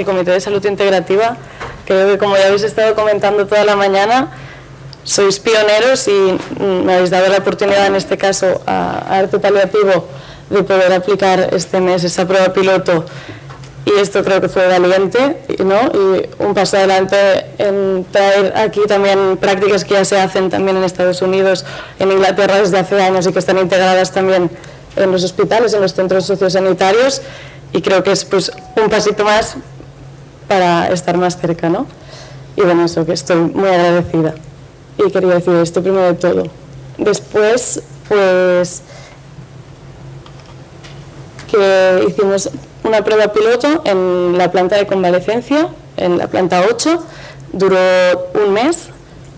el Comité de Salud Integrativa. Creo que, como ya habéis estado comentando toda la mañana, sois pioneros y me habéis dado la oportunidad, en este caso, a Arte Paliativo, de poder aplicar este mes esa prueba piloto. Y esto creo que fue valiente, ¿no? Y un paso adelante en traer aquí también prácticas que ya se hacen también en Estados Unidos, en Inglaterra desde hace años y que están integradas también en los hospitales, en los centros sociosanitarios, y creo que es pues un pasito más para estar más cerca, ¿no? Y bueno, eso, que estoy muy agradecida. Y quería decir esto primero de todo. Después, pues, que hicimos una prueba piloto en la planta de convalecencia, en la planta 8, duró un mes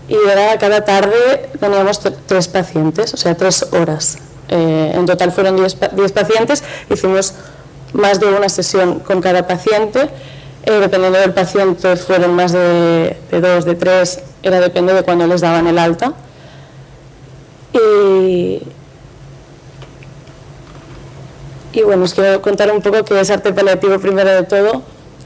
y era cada tarde teníamos 3 pacientes, o sea, 3 horas. En total fueron 10 pacientes, hicimos más de una sesión con cada paciente, dependiendo del paciente fueron más de 2, de 3, era depende de cuándo les daban el alta. Y bueno, os quiero contar un poco qué es Arte Paliativo primero de todo.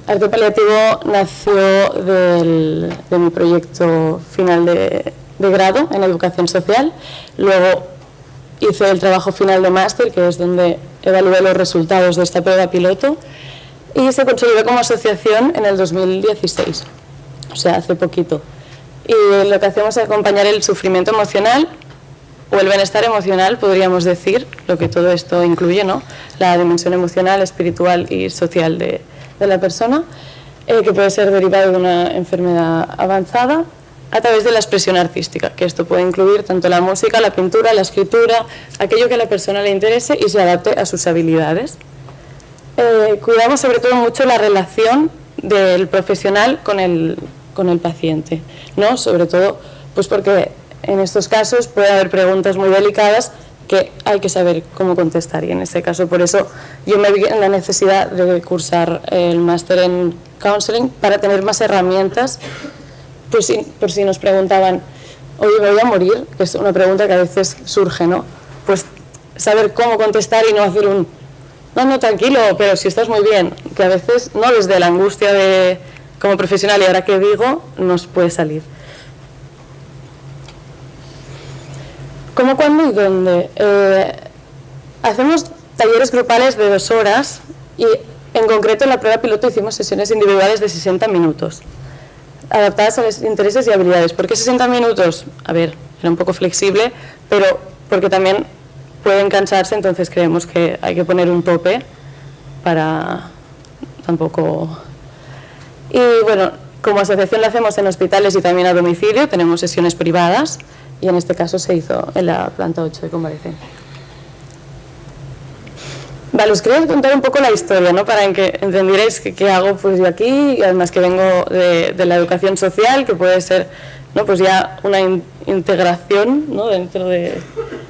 Arte Paliativo nació de mi proyecto final de grado en Educación Social. Luego hice el trabajo final de máster, que es donde evalué los resultados de esta prueba piloto, y se consolidó como asociación en el 2016, o sea, hace poquito. Y lo que hacemos es acompañar el sufrimiento emocional, o el bienestar emocional, podríamos decir, lo que todo esto incluye, ¿no? La dimensión emocional, espiritual y social de la persona, que puede ser derivado de una enfermedad avanzada, a través de la expresión artística, que esto puede incluir tanto la música, la pintura, la escritura, aquello que a la persona le interese y se adapte a sus habilidades. Cuidamos sobre todo mucho la relación del profesional con el paciente, ¿no? Sobre todo pues porque en estos casos puede haber preguntas muy delicadas que hay que saber cómo contestar, y en este caso por eso yo me vi en la necesidad de cursar el máster en counseling para tener más herramientas, pues por si nos preguntaban, oye, ¿me voy a morir? Que es una pregunta que a veces surge, ¿no? Pues saber cómo contestar y no hacer no, tranquilo, pero si estás muy bien, que a veces no desde la angustia de como profesional y ahora que digo, nos puede salir. ¿Cómo, cuándo y dónde? Hacemos talleres grupales de 2 horas y en concreto en la prueba piloto hicimos sesiones individuales de 60 minutos, adaptadas a los intereses y habilidades. ¿Por qué 60 minutos? A ver, era un poco flexible, pero porque también pueden cansarse, entonces creemos que hay que poner un tope para tampoco... Y bueno, como asociación lo hacemos en hospitales y también a domicilio, tenemos sesiones privadas, y en este caso se hizo en la planta 8 de convalecencia. Vale, os quería contar un poco la historia, ¿no? Para que entendierais qué hago pues yo aquí, y además que vengo de la educación social, que puede ser, ¿no? Pues ya una integración, ¿no? Dentro de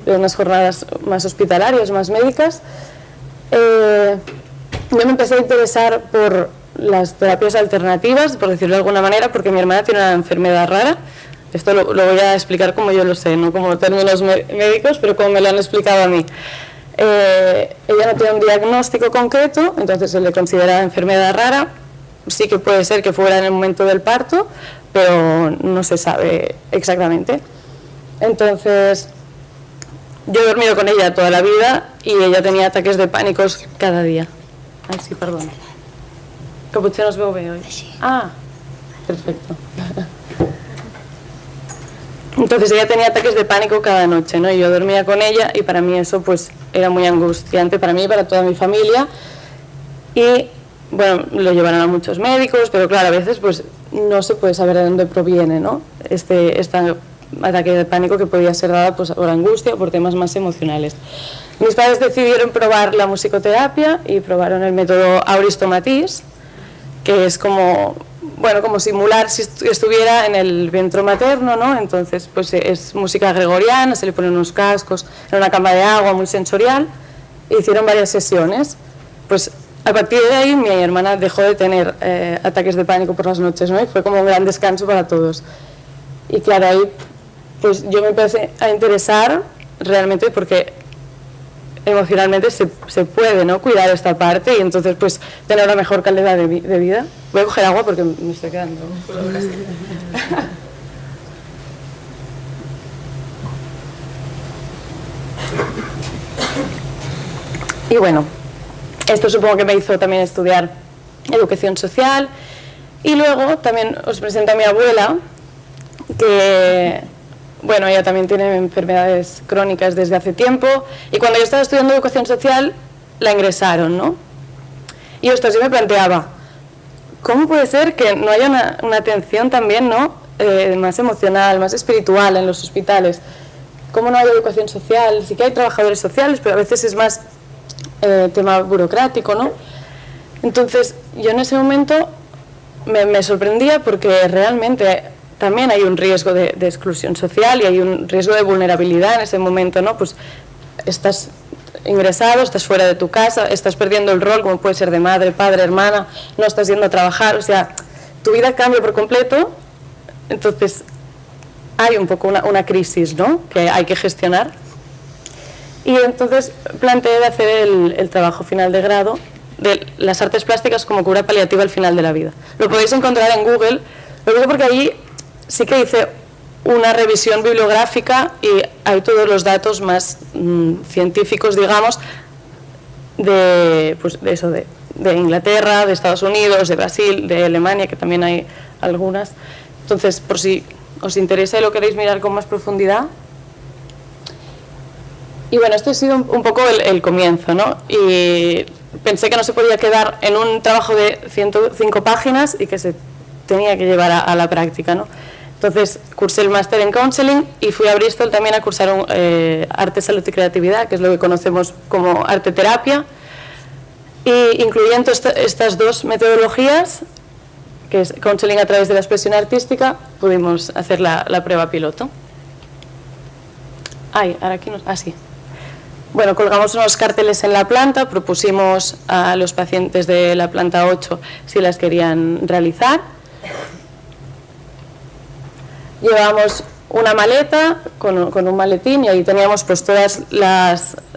unas jornadas más hospitalarias, más médicas. Yo me empecé a interesar por las terapias alternativas, por decirlo de alguna manera, porque mi hermana tiene una enfermedad rara. Esto lo voy a explicar como yo lo sé, no como términos médicos, pero como me lo han explicado a mí. Ella no tiene un diagnóstico concreto, entonces se le considera enfermedad rara. Sí que puede ser que fuera en el momento del parto, pero no se sabe exactamente. Entonces, yo he dormido con ella toda la vida y ella tenía ataques de pánicos cada día. Ay, sí, perdón. Que potser no es veu bé, oi? Ah, perfecto. Entonces ella tenía ataques de pánico cada noche, ¿no? Y yo dormía con ella y para mí eso pues era muy angustiante para mí y para toda mi familia. Y bueno, lo llevaron a muchos médicos, pero claro, a veces pues no se puede saber de dónde proviene, ¿no? Este ataque de pánico que podía ser dado pues, por angustia o por temas más emocionales. Mis padres decidieron probar la musicoterapia y probaron el método Auris Tomatis, que es como, bueno, como simular si estuviera en el vientre materno, ¿no? Entonces, pues es música gregoriana, se le ponen unos cascos, en una cama de agua muy sensorial, e hicieron varias sesiones. Pues a partir de ahí mi hermana dejó de tener ataques de pánico por las noches, ¿no? Y fue como un gran descanso para todos. Y claro, ahí pues yo me empecé a interesar realmente porque emocionalmente se puede, ¿no?, cuidar esta parte y entonces pues tener una mejor calidad de vida. Voy a coger agua porque me estoy quedando casi. Y bueno, esto supongo que me hizo también estudiar educación social. Y luego también os presento a mi abuela, que, bueno, ella también tiene enfermedades crónicas desde hace tiempo. Y cuando yo estaba estudiando educación social, la ingresaron, ¿no? Y ostras, yo me planteaba, ¿cómo puede ser que no haya una atención también, ¿no?, más emocional, más espiritual en los hospitales? ¿Cómo no hay educación social? Sí que hay trabajadores sociales, pero a veces es más tema burocrático, ¿no? Entonces, yo en ese momento me sorprendía porque realmente también hay un riesgo de exclusión social y hay un riesgo de vulnerabilidad en ese momento, ¿no? Pues estás ingresado, estás fuera de tu casa, estás perdiendo el rol, como puede ser de madre, padre, hermana, no estás yendo a trabajar, o sea, tu vida cambia por completo. Entonces, hay un poco una crisis, ¿no?, que hay que gestionar. Y entonces planteé de hacer el trabajo final de grado de las artes plásticas como cura paliativa al final de la vida. Lo podéis encontrar en Google, lo digo porque allí sí que hice una revisión bibliográfica y hay todos los datos más científicos, digamos, de Inglaterra, de Estados Unidos, de Brasil, de Alemania, que también hay algunas. Entonces, por si os interesa y lo queréis mirar con más profundidad. Y bueno, esto ha sido un poco el comienzo, ¿no? Y pensé que no se podía quedar en un trabajo de 105 páginas y que se tenía que llevar a la práctica, ¿no? Entonces cursé el máster en counseling y fui a Bristol también a cursar arte, salud y creatividad, que es lo que conocemos como arte terapia. Y incluyendo estas dos metodologías, que es counseling a través de la expresión artística, pudimos hacer la prueba piloto. Ahora aquí no... sí. Bueno, colgamos unos carteles en la planta, propusimos a los pacientes de la planta 8 si las querían realizar. Llevábamos una maleta con un maletín y ahí teníamos pues todos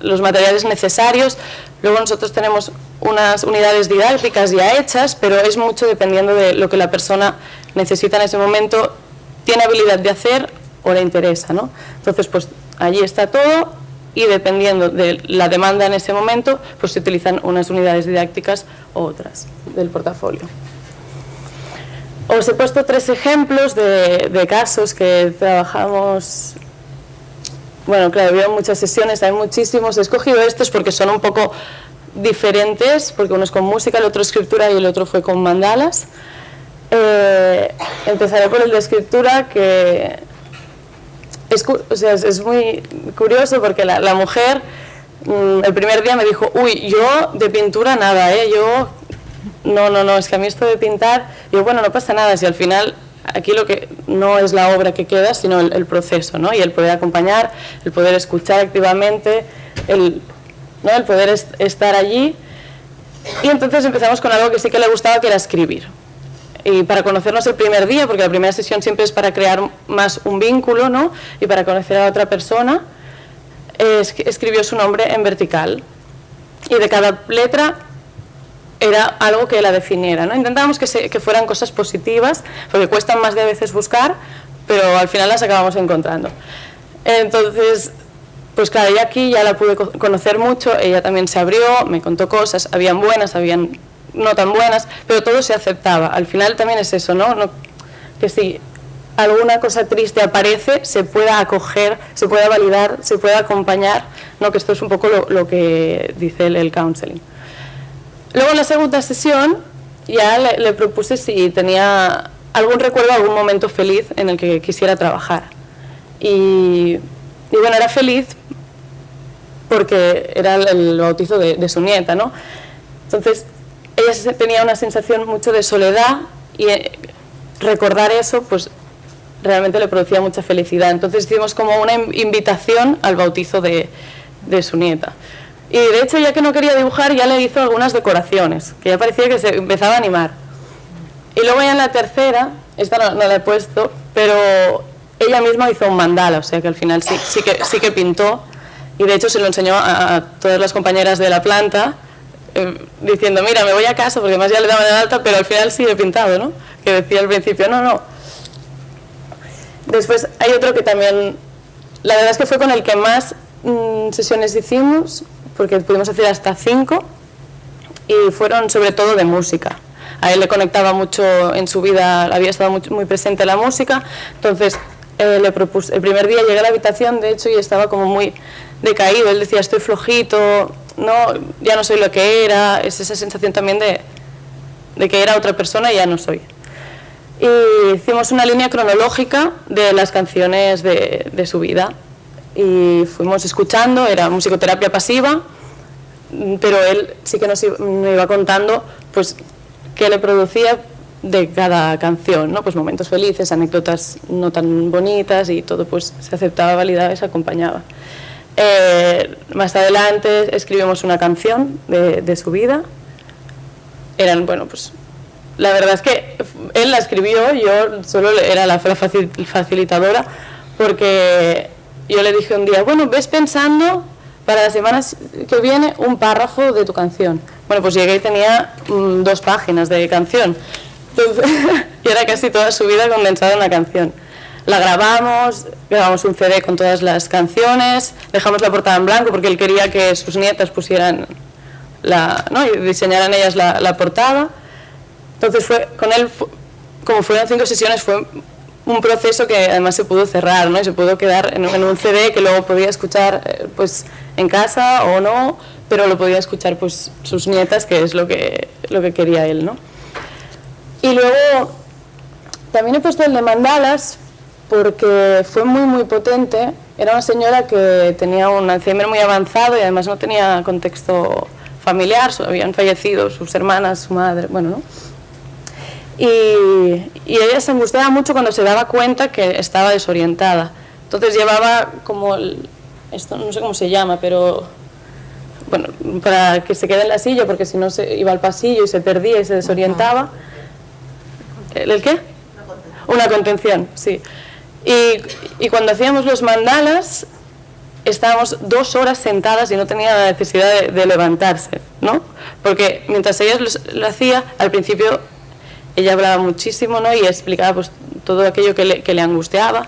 los materiales necesarios. Luego nosotros tenemos unas unidades didácticas ya hechas, pero es mucho dependiendo de lo que la persona necesita en ese momento, tiene habilidad de hacer o le interesa, ¿no? Entonces pues allí está todo y dependiendo de la demanda en ese momento pues se utilizan unas unidades didácticas u otras del portafolio. Os he puesto 3 ejemplos de casos que trabajamos. Bueno, claro, había muchas sesiones, hay muchísimos. He escogido estos porque son un poco diferentes, porque uno es con música, el otro escritura y el otro fue con mandalas. Empezaré por el de escritura, que es muy curioso porque la mujer el primer día me dijo, uy, yo de pintura nada, yo... No, es que a mí esto de pintar, yo, bueno, no pasa nada, si al final aquí lo que no es la obra que queda, sino el proceso, ¿no? Y el poder acompañar, el poder escuchar activamente, el poder estar allí. Y entonces empezamos con algo que sí que le gustaba, que era escribir. Y para conocernos el primer día, porque la primera sesión siempre es para crear más un vínculo, ¿no?, y para conocer a otra persona, escribió su nombre en vertical. Y de cada letra era algo que la definiera, ¿no? Intentábamos que fueran cosas positivas, porque cuestan más de veces buscar, pero al final las acabamos encontrando. Entonces, pues claro, ella aquí ya la pude conocer mucho, ella también se abrió, me contó cosas, habían buenas, habían no tan buenas, pero todo se aceptaba. Al final también es eso, ¿no? Que si alguna cosa triste aparece, se pueda acoger, se pueda validar, se pueda acompañar, ¿no? Que esto es un poco lo que dice el counseling. Luego en la segunda sesión ya le propuse si tenía algún recuerdo, algún momento feliz en el que quisiera trabajar. Y bueno, era feliz porque era el bautizo de su nieta, ¿no? Entonces ella tenía una sensación mucho de soledad y recordar eso pues realmente le producía mucha felicidad. Entonces hicimos como una invitación al bautizo de su nieta. Y de hecho, ya que no quería dibujar, ya le hizo algunas decoraciones, que ya parecía que se empezaba a animar. Y luego ya en la tercera, esta no la he puesto, pero ella misma hizo un mandala, o sea que al final sí que pintó Y de hecho se lo enseñó a todas las compañeras de la planta, diciendo, mira, me voy a casa, porque además ya le daban de alta, pero al final sigue pintado, ¿no? Que decía al principio, no, no. Después hay otro que también, la verdad es que fue con el que más sesiones hicimos, porque pudimos hacer hasta 5, y fueron sobre todo de música. A él le conectaba mucho en su vida, había estado muy presente la música, entonces le propuse, el primer día llegué a la habitación, de hecho, y estaba como muy decaído. Él decía, estoy flojito, no, ya no soy lo que era, es esa sensación también de que era otra persona y ya no soy. Y hicimos una línea cronológica de las canciones de su vida y fuimos escuchando, era musicoterapia pasiva, pero él sí que nos iba contando pues qué le producía de cada canción, ¿no? Pues momentos felices, anécdotas no tan bonitas, y todo pues se aceptaba, validaba y se acompañaba. Más adelante escribimos una canción de su vida. Eran, bueno, pues la verdad es que él la escribió, yo solo era la facilitadora, porque yo le dije un día, bueno, ves pensando para las semanas que viene un párrafo de tu canción. Bueno, pues llegué y tenía 2 páginas de canción. Entonces, y era casi toda su vida condensada en una canción. La grabamos un CD con todas las canciones, dejamos la portada en blanco porque él quería que sus nietas pusieran ¿no? y diseñaran ellas la portada. Entonces con él, como fueron 5 sesiones, fue un proceso que además se pudo cerrar, ¿no? Y se pudo quedar en un CD que luego podía escuchar pues en casa o no, pero lo podía escuchar pues sus nietas, que es lo que quería él, ¿no? Y luego también he puesto el de mandalas porque fue muy potente. Era una señora que tenía un Alzheimer muy avanzado y además no tenía contexto familiar, habían fallecido sus hermanas, su madre, bueno, ¿no? Y ella se angustiaba mucho cuando se daba cuenta que estaba desorientada. Entonces llevaba como, esto no sé cómo se llama, pero bueno, para que se quede en la silla, porque si no se iba al pasillo y se perdía y se desorientaba. ¿El qué? Una contención, sí. Y cuando hacíamos los mandalas, estábamos 2 horas sentadas y no tenía la necesidad de levantarse, ¿no? Porque mientras ella lo hacía, al principio ella hablaba muchísimo, ¿no? Y explicaba pues todo aquello que le angustiaba.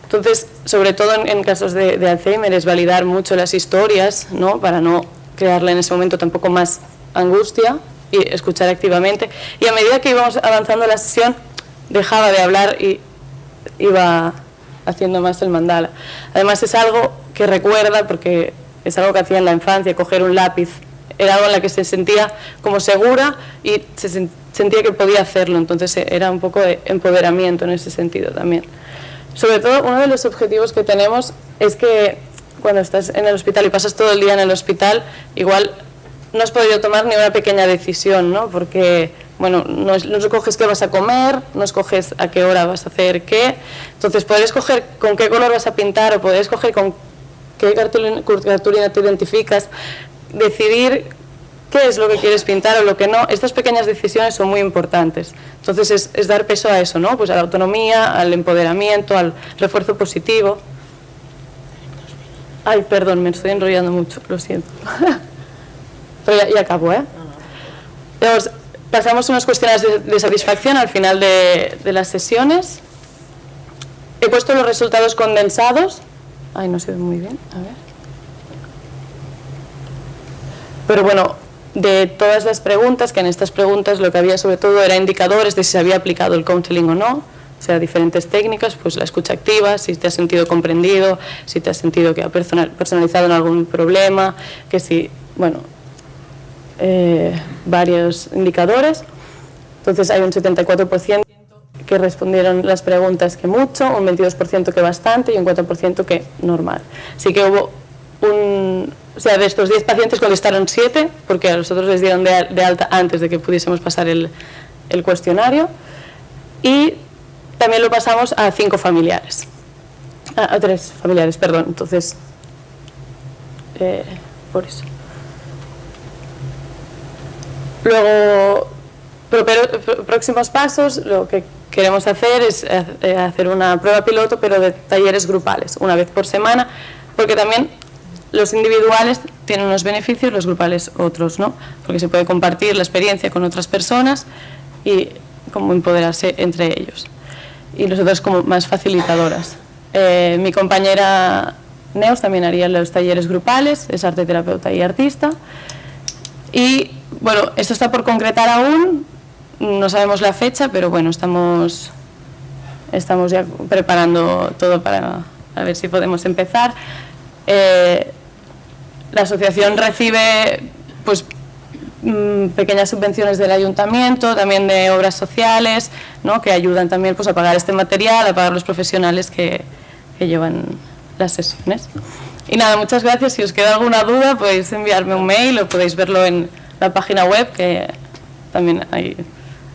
Entonces, sobre todo en casos de Alzheimer, es validar mucho las historias, ¿no? Para no crearle en ese momento tampoco más angustia, y escuchar activamente. Y a medida que íbamos avanzando la sesión, dejaba de hablar y iba haciendo más el mandala. Además es algo que recuerda, porque es algo que hacía en la infancia, coger un lápiz. Era algo en la que se sentía como segura y se sentía que podía hacerlo, entonces era un poco de empoderamiento en ese sentido también. Sobre todo, uno de los objetivos que tenemos es que cuando estás en el hospital y pasas todo el día en el hospital, igual no has podido tomar ni una pequeña decisión, ¿no? Porque, bueno, no escoges qué vas a comer, no escoges a qué hora vas a hacer qué. Entonces, poder escoger con qué color vas a pintar o poder escoger con qué cartulina te identificas, decidir qué es lo que quieres pintar o lo que no. Estas pequeñas decisiones son muy importantes. Entonces, es dar peso a eso, ¿no? Pues a la autonomía, al empoderamiento, al refuerzo positivo. Ay, perdón, me estoy enrollando mucho, lo siento. Pero ya acabo, ¿eh? Entonces, pasamos unos cuestionarios de satisfacción al final de las sesiones. He puesto los resultados condensados. Ay, no se ve muy bien, a ver. Pero bueno, de todas las preguntas, que en estas preguntas lo que había sobre todo era indicadores de si se había aplicado el counseling o no, o sea, diferentes técnicas, pues la escucha activa, si te has sentido comprendido, si te has sentido que ha personalizado en algún problema, que si, bueno, varios indicadores. Entonces hay un 74% que respondieron las preguntas que mucho, un 22% que bastante y un 4% que normal. Así que hubo o sea, de estos 10 pacientes contestaron 7, porque a los otros les dieron de alta antes de que pudiésemos pasar el cuestionario, y también lo pasamos a 5 familiares, a 3 familiares, perdón, entonces, por eso. Luego, próximos pasos, lo que queremos hacer es hacer una prueba piloto, pero de talleres grupales, una vez por semana, porque también los individuales tienen unos beneficios, los grupales otros, ¿no? Porque se puede compartir la experiencia con otras personas y como empoderarse entre ellos. Y nosotros como más facilitadoras. Mi compañera Neus también haría los talleres grupales, es arte terapeuta y artista. Y bueno, esto está por concretar aún, no sabemos la fecha, pero bueno, estamos ya preparando todo para a ver si podemos empezar. La asociación recibe pues pequeñas subvenciones del ayuntamiento, también de obras sociales, ¿no? Que ayudan también pues a pagar este material, a pagar los profesionales que llevan las sesiones. Y nada, muchas gracias. Si os queda alguna duda podéis enviarme un mail o podéis verlo en la página web, que también ahí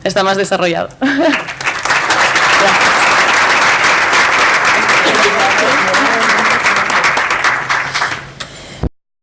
está más desarrollado. Gracias.